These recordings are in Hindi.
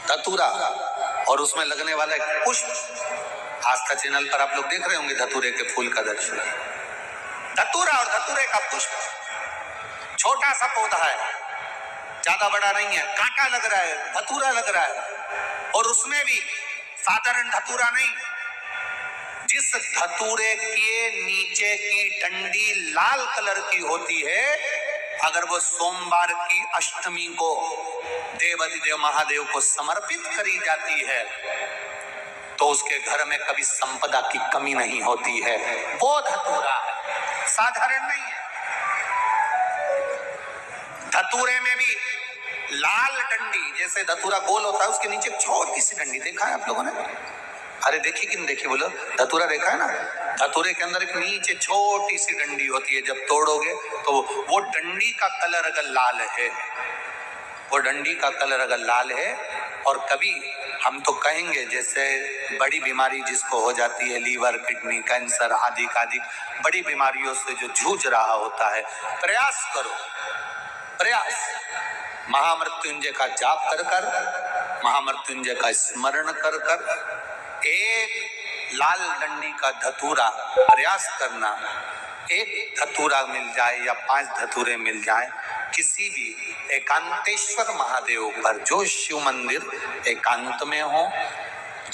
धतूरा और उसमें लगने वाला एक पुष्प। आस्था चैनल पर आप लोग देख रहे होंगे धतूरे के फूल का दर्शन। धतूरा और धतूरे का पुष्प छोटा सा पौधा है, ज्यादा बड़ा नहीं है, कांटा लग रहा है, धतूरा लग रहा है। और उसमें भी साधारण धतूरा नहीं, जिस धतूरे के नीचे की डंडी लाल कलर की होती है, अगर वो सोमवार की अष्टमी को देवाधिदेव महादेव को समर्पित करी जाती है तो उसके घर में कभी संपदा की कमी नहीं होती है। वो धतूरा है, साधारण नहीं है। धतूरे में भी लाल डंडी, जैसे धतूरा गोल होता है उसके नीचे छोटी सी डंडी, देखा है आप लोगों ने? अरे देखी कि नहीं देखी बोलो? धतूरा देखा है ना? धतूरे के अंदर एक नीचे छोटी सी डंडी होती है, जब तोड़ोगे तो वो डंडी का कलर अगर लाल है, वो डंडी का कलर अगर लाल है, और कभी हम तो कहेंगे जैसे बड़ी बीमारी जिसको हो जाती है, लीवर, किडनी, कैंसर आदि बड़ी बीमारियों से जो जूझ रहा होता है, प्रयास करो, प्रयास महामृत्युंजय का जाप कर कर, महामृत्युंजय का स्मरण कर कर, एक लाल डंडी का धतूरा प्रयास करना। एक धतूरा मिल जाए या 5 धतूरे मिल जाए किसी भी एकांतेश्वर महादेव पर, जो शिव मंदिर एकांत में हो,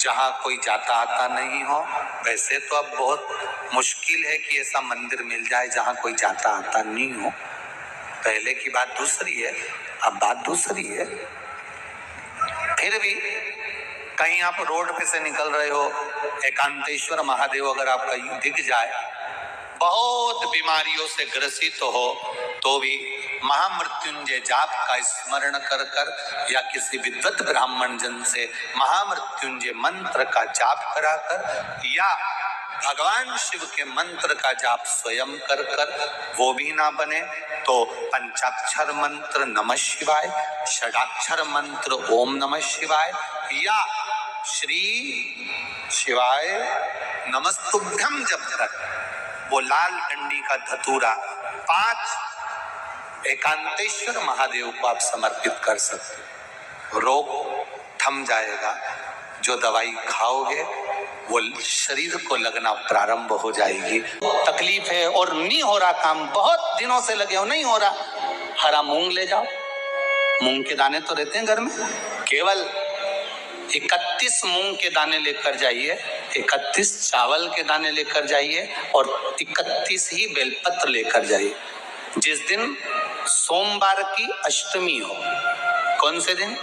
जहां कोई जाता आता नहीं हो। वैसे तो अब बहुत मुश्किल है कि ऐसा मंदिर मिल जाए जहां कोई जाता आता नहीं हो, पहले की बात दूसरी है, अब बात दूसरी है। फिर भी कहीं आप रोड पे से निकल रहे हो, एकांतेश्वर महादेव अगर आपका दिख जाए, बहुत बीमारियों से ग्रसित हो, तो भी महामृत्युंजय जाप का स्मरण कर कर या किसी विद्वत ब्राह्मण जन से महामृत्युंजय मंत्र का जाप कराकर या भगवान शिव के मंत्र का जाप स्वयं कर कर, वो भी ना बने तो पंचाक्षर मंत्र नमः शिवाय, षडाक्षर मंत्र ओम नमः शिवाय या श्री शिवाय नमस्तुभ्यम जप कर वो लाल डंडी का धतूरा 5 एकांतेश्वर महादेव को आप समर्पित कर सकते। रोग थम जाएगा, जो दवाई खाओगे वो शरीर को लगना प्रारंभ हो जाएगी। तकलीफ है और नहीं हो रहा काम, बहुत दिनों से लगे हो, नहीं हो रहा, हरा मूंग ले जाओ। मूंग के दाने तो रहते हैं घर में, केवल 31 मूंग के दाने लेकर जाइए, 31 चावल के दाने लेकर जाइए और 31 ही बेलपत्र लेकर जाइए। जिस दिन सोमवार की अष्टमी हो, कौन से दिन?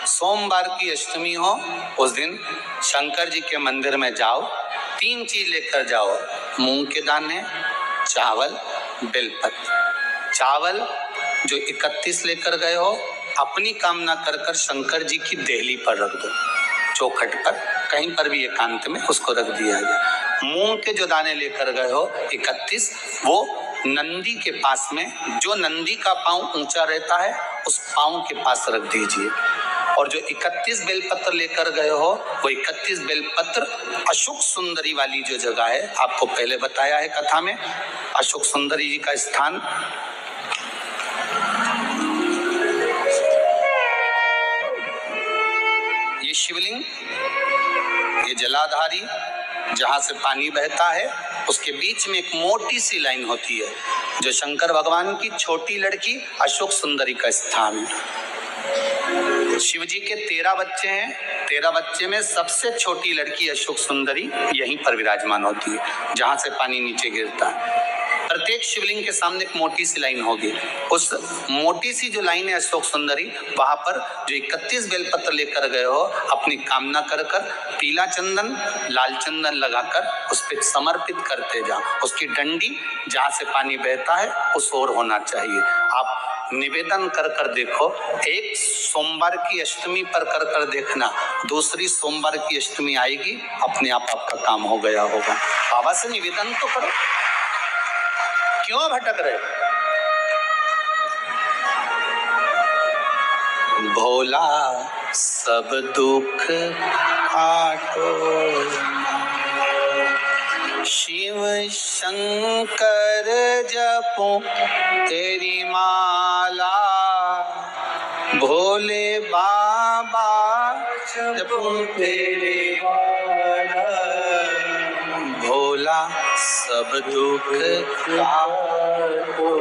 सोमवार की अष्टमी हो, उस दिन शंकर जी के मंदिर में जाओ, 3 चीज लेकर जाओ, मूंग के दाने, चावल, बेलपत्र। चावल जो 31 लेकर गए हो, अपनी कामना कर कर शंकर जी की देहली पर रख दो, चौखट पर, कहीं पर भी एकांत में उसको रख दिया जाए। मूंग के जो दाने लेकर गए हो 31, वो नंदी के पास में, जो नंदी का पांव ऊंचा रहता है उस पांव के पास रख दीजिए। और जो 31 बेलपत्र लेकर गए हो, वो 31 बेलपत्र अशोक सुंदरी वाली जो जगह है, आपको पहले बताया है कथा में, अशोक सुंदरी जी का स्थान ये शिवलिंग, ये जलाधारी जहां से पानी बहता है, उसके बीच में एक मोटी सी लाइन होती है, जो शंकर भगवान की छोटी लड़की अशोक सुंदरी का स्थान है। शिव जी के 13 बच्चे हैं, 13 बच्चे में सबसे छोटी लड़की अशोक सुंदरी यहीं पर विराजमान होती है, जहां से पानी नीचे गिरता है। प्रत्येक शिवलिंग के सामने एक मोटी सी लाइन होगी, उस मोटी सी जो लाइन है अशोक सुंदरी, वहां पर जो 31 बेलपत्र लेकर गए हो, अपनी कामना कर कर पीला चंदन, लाल चंदन लगाकर उस पर समर्पित करते जा। उसकी डंडी जहां से पानी बहता है उस ओर होना चाहिए। आप निवेदन कर कर देखो, एक सोमवार की अष्टमी पर कर कर देखना, दूसरी सोमवार की अष्टमी आएगी, अपने आप आपका काम हो गया होगा। बाबा से निवेदन तो करो, क्यों भटक रहे? भोला सब दुख काटो, शिव शंकर जपो तेरी माला, भोले बाबा जपूं तेरे वाला, भोला सब दुख काटो,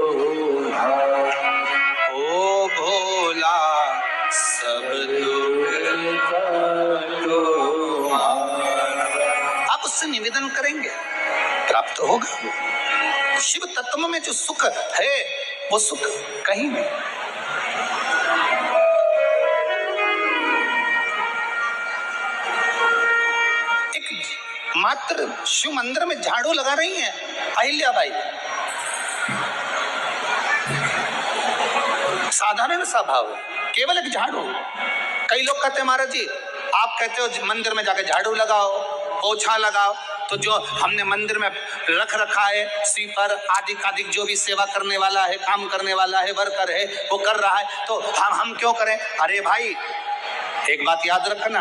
ओ भोला सब दुख काटो। आप उससे निवेदन करेंगे, प्राप्त होगा। शिव तत्व में जो सुख है वो सुख कहीं नहीं। एक मात्र शिव मंदिर में झाड़ू लगा रही हैं अहिल्याबाई, साधारण सा भाव है, केवल एक झाड़ू। कई लोग कहते हैं महाराज जी आप कहते हो मंदिर में जाकर झाड़ू लगाओ, पोछा लगाओ, तो जो हमने मंदिर में रख रखा है स्वीपर आदि आदि जो भी सेवा करने वाला है, काम करने वाला है, वर्कर है, वो कर रहा है, तो हम क्यों करें? अरे भाई एक बात याद रखना,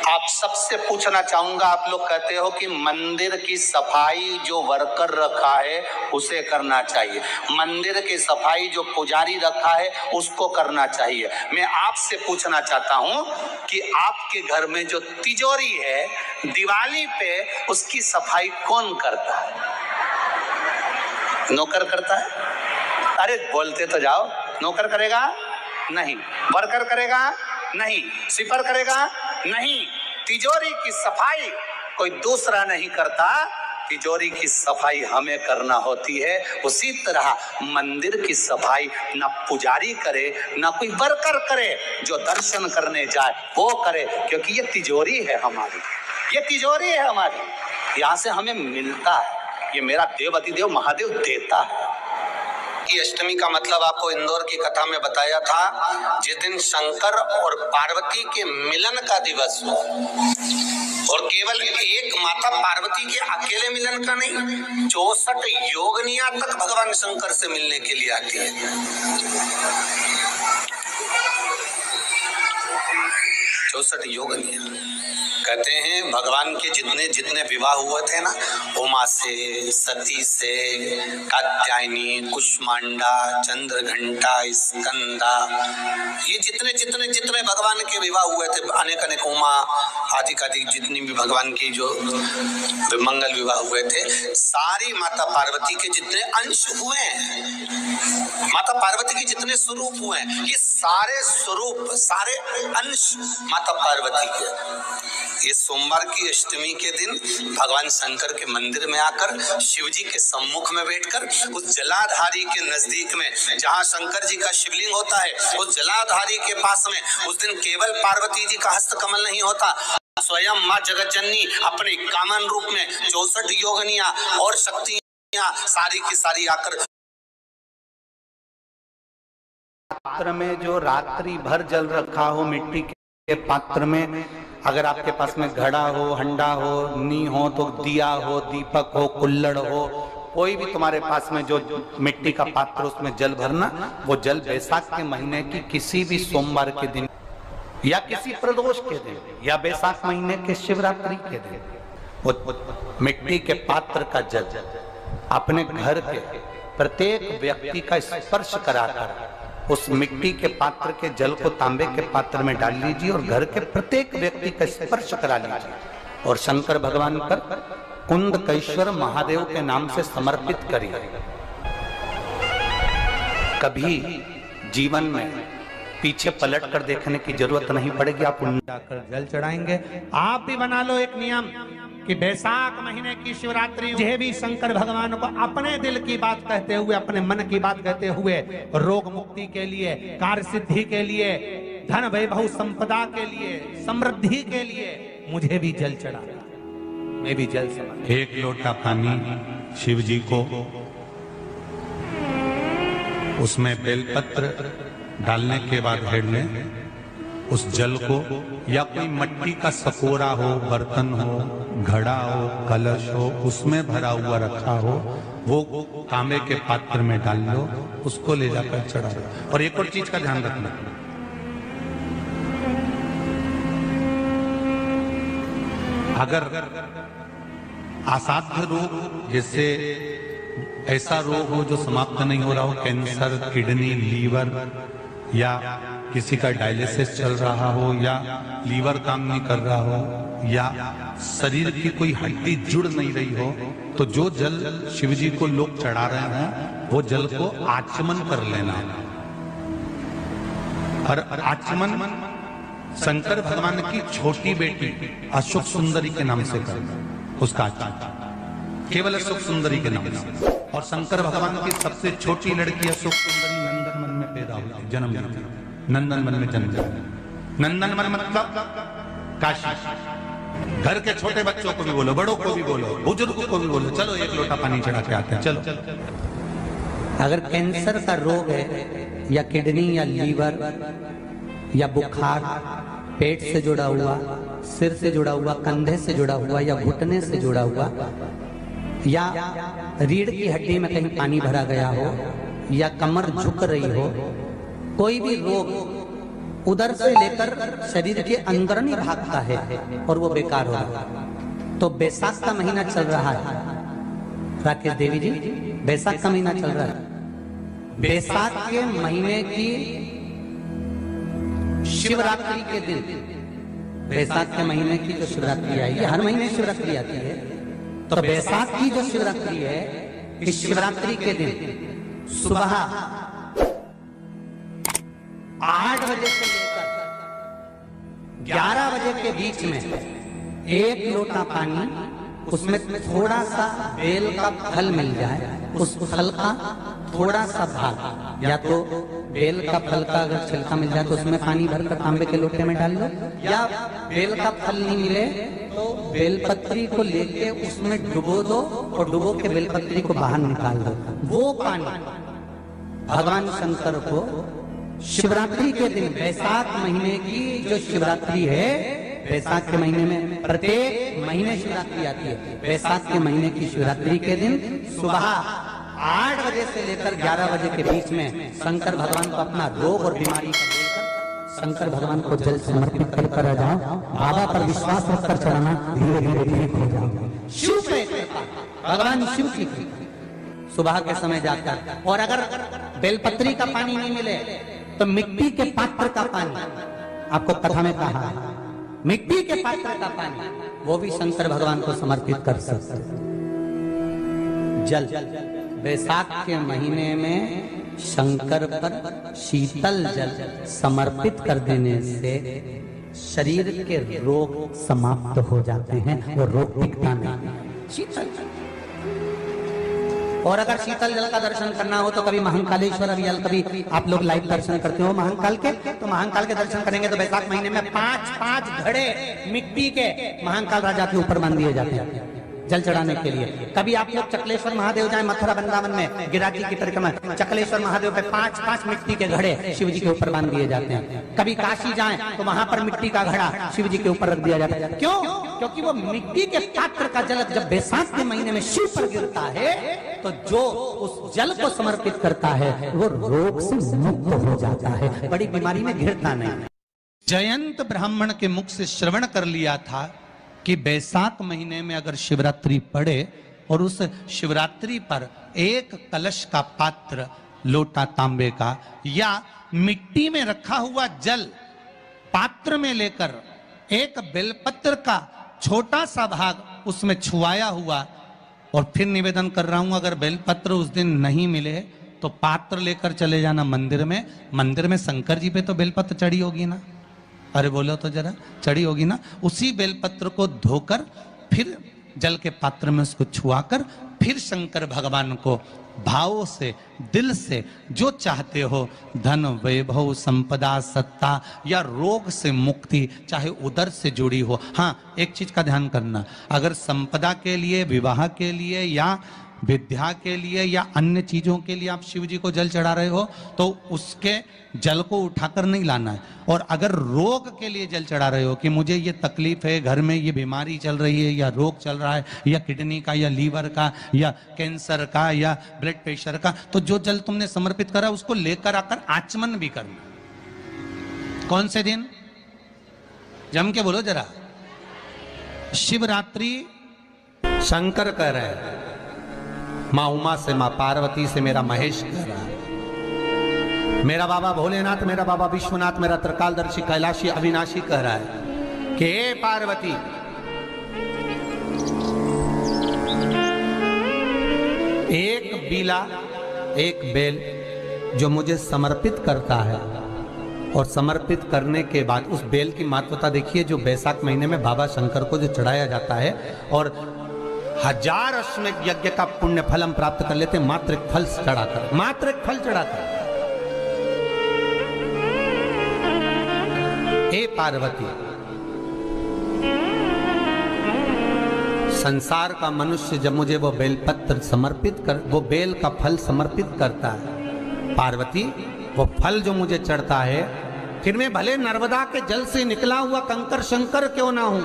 आप सबसे पूछना चाहूंगा, आप लोग कहते हो कि मंदिर की सफाई जो वर्कर रखा है उसे करना चाहिए, मंदिर की सफाई जो पुजारी रखा है उसको करना चाहिए। मैं आपसे पूछना चाहता हूं कि आपके घर में जो तिजोरी है दिवाली पे उसकी सफाई कौन करता है? नौकर करता है? अरे बोलते तो जाओ। नौकर करेगा? नहीं। वर्कर करेगा? नहीं। स्वीपर करेगा? नहीं। तिजोरी की सफाई कोई दूसरा नहीं करता, तिजोरी की सफाई हमें करना होती है। उसी तरह मंदिर की सफाई ना पुजारी करे ना कोई वर्कर करे, जो दर्शन करने जाए वो करे, क्योंकि ये तिजोरी है हमारी, ये तिजोरी है हमारी, यहाँ से हमें मिलता है, ये मेरा देव अतिदेव महादेव देता है। की अष्टमी का मतलब आपको इंदौर की कथा में बताया था, जिस दिन शंकर और पार्वती के मिलन का दिवस हो, और केवल एक माता पार्वती के अकेले मिलन का नहीं, 64 योगनियां तक भगवान शंकर से मिलने के लिए आती है। 64 योगनियां। कहते हैं भगवान के जितने जितने विवाह हुए थे ना, उमा से, सती से, कात्यायनी, कुष्मांडा, चंद्रघंटा, स्कंदा, ये जितने जितने जितने भगवान के विवाह हुए थे, अनेक अनेक उमा आदि आदि जितनी भी भगवान की जो मंगल विवाह हुए थे, सारी माता पार्वती के जितने अंश हुए हैं, माता पार्वती के जितने स्वरूप हुए हैं, ये सारे स्वरूप सारे अंश माता पार्वती के। ये सोमवार की अष्टमी के दिन भगवान शंकर के मंदिर में आकर शिव जी के सम्मुख में बैठकर उस जलाधारी के नजदीक में, जहाँ शंकर जी का शिवलिंग होता है, उस जलाधारी के पास में उस दिन केवल पार्वती जी का हस्त कमल नहीं होता, स्वयं माँ जगत जननी अपने कामन रूप में 64 योगनियां और शक्तियां सारी की सारी आकर पात्र में जो रात्रि भर जल रखा हो मिट्टी के पात्र में, अगर आपके पास में घड़ा हो, हंडा हो, नी हो, तो दिया हो, दीपक हो, कुल्लड़ हो, कोई भी तुम्हारे पास में जो मिट्टी का पात्र उसमें जल भरना, वो जल बैसाख के महीने की किसी भी सोमवार के दिन या किसी प्रदोष के दिन या बैसाख महीने के शिवरात्रि के दिन वो मिट्टी के पात्र का जल अपने घर के प्रत्येक व्यक्ति का स्पर्श कराकर उस मिट्टी के पात्र के जल को तांबे के पात्र में डाल लीजिए और घर के प्रत्येक व्यक्ति का स्पर्श करा लीजिए और शंकर भगवान पर कुंदकेश्वर महादेव के नाम से समर्पित करिए। कभी जीवन में पीछे पलट कर देखने की जरूरत नहीं पड़ेगी, आप जाकर जल चढ़ाएंगे। आप भी बना लो एक नियम कि बैसाख महीने की शिवरात्रि मुझे भी शंकर भगवान को अपने दिल की बात कहते हुए, अपने मन की बात कहते हुए, रोग मुक्ति के लिए, कार्य सिद्धि के लिए, धन वैभव संपदा के लिए, समृद्धि के लिए मुझे भी जल चढ़ा, मैं भी जल समर्पित। एक लोटा पानी शिव जी को, उसमें बेलपत्र डालने के बाद हेड में उस जल को या कोई मिट्टी का सकोरा हो, बर्तन हो, घड़ा हो, कलश हो, उसमें भरा हुआ रखा हो, वो तांबे के पात्र में डाल लो, उसको ले जाकर चढ़ा दो। और एक और चीज का ध्यान रखना, अगर असाध्य रोग जैसे ऐसा रोग हो जो समाप्त नहीं हो रहा हो, कैंसर, किडनी, लीवर या किसी का डायलिसिस चल रहा हो या लीवर काम नहीं कर रहा हो या शरीर की कोई हड्डी जुड़ नहीं रही हो, तो जो जल शिव जी को लोग चढ़ा रहे हैं वो जल को आचमन कर लेना। और आचमन शंकर भगवान की छोटी बेटी अशोक सुंदरी के नाम से करना, उसका आचमन केवल अशोक सुंदरी के नाम से। और शंकर भगवान की सबसे छोटी लड़की अशोक सुंदरी नंदन मन में पैदा हुई, जन्म ली, नंदन मन में जन्म लिया। नंदन मन मतलब काशी। घर के छोटे बच्चों को भी बोलो, बड़ों को भी बोलो, बुजुर्गों को भी बोलो, चलो एक लोटा पानी चढ़ा के आते हैं, चलो। अगर कैंसर का रोग है या किडनी या लीवर या बुखार, पेट से जुड़ा हुआ, सिर से जुड़ा हुआ, कंधे से जुड़ा हुआ या घुटने से जुड़ा हुआ, या रीढ़ की हड्डी में कहीं पानी भरा गया हो या कमर झुक रही हो, कोई भी रोग उधर से लेकर शरीर के अंदर नहीं भागता है और वो बेकार हो रहा है। तो बैसाख का महीना चल रहा है राकेश देवी जी, बैसाख का महीना चल रहा है। बैसाख के महीने की शिवरात्रि के दिन, बैसाख के महीने की जो शिवरात्रि आई, हर महीने शिवरात्रि आती है, तो बैसाख की जो शिवरात्रि है, इस शिवरात्रि के दिन सुबह 8 बजे से लेकर 11 बजे के बीच में 1 लोटा पानी, उसमें थोड़ा सा बेल का फल मिल जाए, उस फल का थोड़ा सा भाग, या तो बेल का फल का अगर छिलका मिल जाए तो उसमें पानी भरकर तांबे के लोटे में डाल लो, या बेल का फल नहीं मिले तो बेलपत्री को लेके उसमें डुबो दो और डुबो के बेलपत्री को बाहर निकाल दो। वो पानी भगवान शंकर को शिवरात्रि के दिन, बैसाख महीने की जो शिवरात्रि है, बैसाख के महीने में प्रत्येक महीने शिवरात्रि आती है, बैसाख के महीने की शिवरात्रि के दिन सुबह 8 बजे से लेकर 11 बजे के बीच में शंकर भगवान को अपना रोग और बीमारी का बोलकर शंकर भगवान को जल समर्पित कर जाओ। बाबा पर विश्वास रखकर चढ़ाना, धीरे धीरे ठीक हो जाओ। शिव पे भगवान शिव की सुबह के समय जाकर, और अगर बेलपत्री का पानी नहीं मिले तो मिट्टी के पात्र का पानी, आपको कथा में कहा है, मिट्टी के पात्र का पानी वो भी शंकर भगवान को समर्पित कर सकते। जल बैसाख के महीने में शंकर पर शीतल जल समर्पित कर देने से शरीर के रोग समाप्त हो जाते हैं, वो रोग टिकता नहीं। शीतल, और अगर शीतल जल का दर्शन करना हो तो कभी महाकालेश्वर अभियान, कभी आप लोग लाइव दर्शन करते हो महाकाल के, तो महाकाल के दर्शन करेंगे तो बैसाख महीने में 5-5 घड़े मिट्टी के महाकाल राजा के ऊपर बांध दिए जाते हैं जल चढ़ाने के लिए। कभी आप लोग चकलेश्वर महादेव जाए, मथुरा वृंदावन में गिराजी की परिक्रमा, चकलेश्वर महादेव पे 5-5 मिट्टी के घड़े शिव जी के ऊपर बांध दिए जाते हैं। कभी काशी जाएं तो वहां पर मिट्टी का घड़ा शिव जी के ऊपर रख दिया जाता है। क्यों? क्योंकि वो मिट्टी के पात्र का जल जब बैसाख के महीने में शिव पर गिरता है तो जो उस जल को समर्पित करता है वो रोग से मुक्त हो जाता है, बड़ी बीमारी में घिरता नहीं। जयंत ब्राह्मण के मुख से श्रवण कर लिया था कि बैसाख महीने में अगर शिवरात्रि पड़े और उस शिवरात्रि पर 1 कलश का पात्र, लोटा तांबे का या मिट्टी में रखा हुआ जल पात्र में लेकर 1 बेलपत्र का छोटा सा भाग उसमें छुआया हुआ, और फिर निवेदन कर रहा हूं अगर बेलपत्र उस दिन नहीं मिले तो पात्र लेकर चले जाना मंदिर में। मंदिर में शंकर जी पे तो बेलपत्र चढ़ी होगी ना, अरे बोलो तो जरा, चढ़ी होगी ना। उसी बेलपत्र को धोकर फिर जल के पात्र में उसको छुआकर फिर शंकर भगवान को भाव से, दिल से जो चाहते हो, धन वैभव संपदा सत्ता या रोग से मुक्ति, चाहे उधर से जुड़ी हो। हाँ, एक चीज का ध्यान करना, अगर संपदा के लिए, विवाह के लिए या विद्या के लिए या अन्य चीजों के लिए आप शिव जी को जल चढ़ा रहे हो तो उसके जल को उठाकर नहीं लाना है। और अगर रोग के लिए जल चढ़ा रहे हो कि मुझे ये तकलीफ है, घर में ये बीमारी चल रही है या रोग चल रहा है, या किडनी का या लीवर का या कैंसर का या ब्लड प्रेशर का, तो जो जल तुमने समर्पित करा उसको लेकर आकर आचमन भी करना। कौन से दिन? जम के बोलो जरा। शिवरात्रि शंकर कह रहे हैं, माँ उमा से, माँ पार्वती से मेरा महेश कह रहा है, मेरा बाबा भोलेनाथ, मेरा बाबा विश्वनाथ, मेरा त्रिकालदर्शी कैलाशी अविनाशी कह रहा है कि हे पार्वती, एक बीला, एक बेल जो मुझे समर्पित करता है, और समर्पित करने के बाद उस बेल की महत्वता देखिए, जो बैसाख महीने में बाबा शंकर को जो चढ़ाया जाता है, और 1000 अश्वमेध यज्ञ का पुण्य फल हम प्राप्त कर लेते मात्र एक फल चढ़ाकर, मात्र एक फल चढ़ाकर। हे पार्वती, संसार का मनुष्य जब मुझे वो बेलपत्र समर्पित कर, वो बेल का फल समर्पित करता है, पार्वती वो फल जो मुझे चढ़ता है, फिर मैं भले नर्मदा के जल से निकला हुआ कंकर शंकर क्यों ना हूं,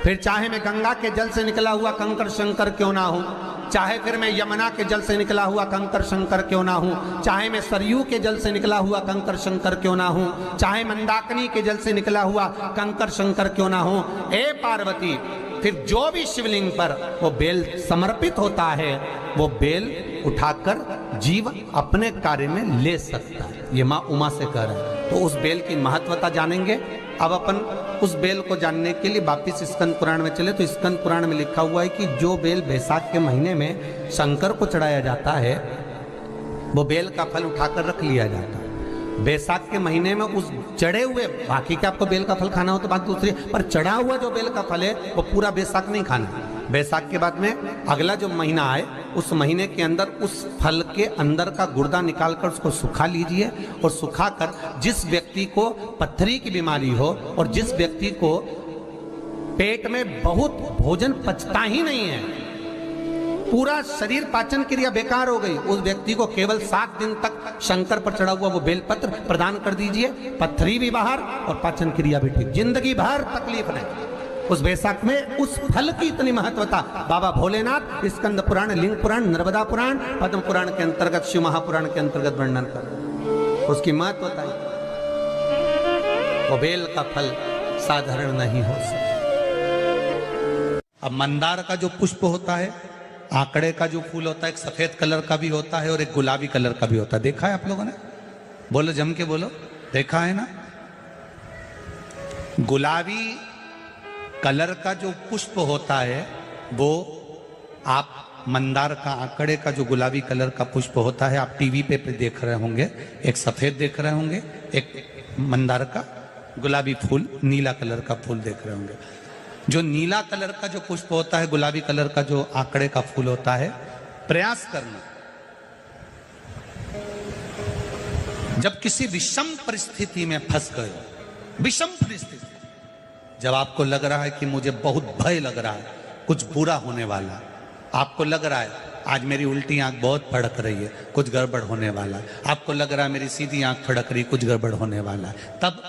फिर चाहे मैं गंगा के जल से निकला हुआ कंकर शंकर क्यों ना हूं, चाहे फिर मैं यमुना के जल से निकला हुआ कंकर शंकर क्यों ना हूं, चाहे मैं सरयू के जल से निकला हुआ कंकर शंकर क्यों ना हूं, चाहे मंदाकिनी के जल से निकला हुआ कंकर शंकर क्यों ना हूं, हे पार्वती, फिर जो भी शिवलिंग पर वो बेल समर्पित होता है, वो बेल उठाकर जीव अपने कार्य में ले सकता है। ये माँ उमा से कह रहे हैं। तो उस बेल की महत्वता जानेंगे। अब अपन उस बेल को जानने के लिए वापिस स्कंद पुराण में चले, तो स्कंद पुराण में लिखा हुआ है कि जो बेल बैसाख के महीने में शंकर को चढ़ाया जाता है, वो बेल का फल उठाकर रख लिया जाता है। बैसाख के महीने में उस चढ़े हुए, बाकी के आपको बेल का फल खाना हो तो बात दूसरी, पर चढ़ा हुआ जो बेल का फल है वो पूरा बैसाख नहीं खाना। बैसाख के बाद में अगला जो महीना आए, उस महीने के अंदर उस फल के अंदर का गुर्दा निकालकर उसको सुखा लीजिए, और सुखाकर जिस व्यक्ति को पथरी की बीमारी हो और जिस व्यक्ति को पेट में बहुत भोजन पचता ही नहीं है, पूरा शरीर पाचन क्रिया बेकार हो गई, उस व्यक्ति को केवल 7 दिन तक शंकर पर चढ़ा हुआ वो बेलपत्र प्रदान कर दीजिए। पथरी भी बाहर और पाचन क्रिया भी ठीक, जिंदगी भर तकलीफ नहीं। उस बैसाख में उस फल की इतनी महत्वता बाबा भोलेनाथ स्कंद पुराण, लिंग पुराण, नर्मदा पुराण, पद्म पुराण के अंतर्गत, शिव महापुराण के अंतर्गत वर्णन कर, उसकी महत्वता है। वो बेल का फल साधारण नहीं हो सकता। अब मंदार का जो पुष्प होता है, आंकड़े का जो फूल होता है, एक सफेद कलर का भी होता है और एक गुलाबी कलर का भी होता है। देखा है आप लोगों ने? बोलो, जम के बोलो, देखा है ना? गुलाबी कलर का जो पुष्प होता है, वो आप मंदार का, आंकड़े का जो गुलाबी कलर का पुष्प होता है, आप टीवी पे देख रहे होंगे, एक सफेद देख रहे होंगे, एक मंदार का गुलाबी फूल, नीला कलर का फूल देख रहे होंगे। जो नीला कलर का जो पुष्प होता है, गुलाबी कलर का जो आंकड़े का फूल होता है, प्रयास करना, जब किसी विषम परिस्थिति में फंस गए, विषम परिस्थिति, जब आपको लग रहा है कि मुझे बहुत भय लग रहा है, कुछ बुरा होने वाला है, आपको लग रहा है आज मेरी उल्टी आंख बहुत फड़क रही है, कुछ गड़बड़ होने वाला है, आपको लग रहा है मेरी सीधी आंख फड़क रही, कुछ गड़बड़ होने वाला है, तब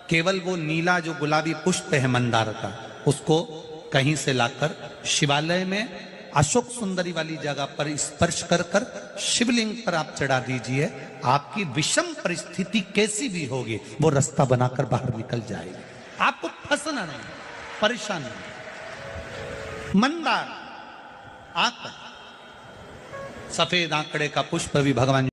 केवल वो नीला जो गुलाबी पुष्प है मंदार का, उसको कहीं से लाकर शिवालय में अशोक सुंदरी वाली जगह पर स्पर्श कर कर शिवलिंग पर आप चढ़ा दीजिए। आपकी विषम परिस्थिति कैसी भी होगी, वो रास्ता बनाकर बाहर निकल जाएगी, आपको फंसना नहीं, परेशान नहीं। मंदार आंकड़ा, सफेद आंकड़े का पुष्प भी भगवान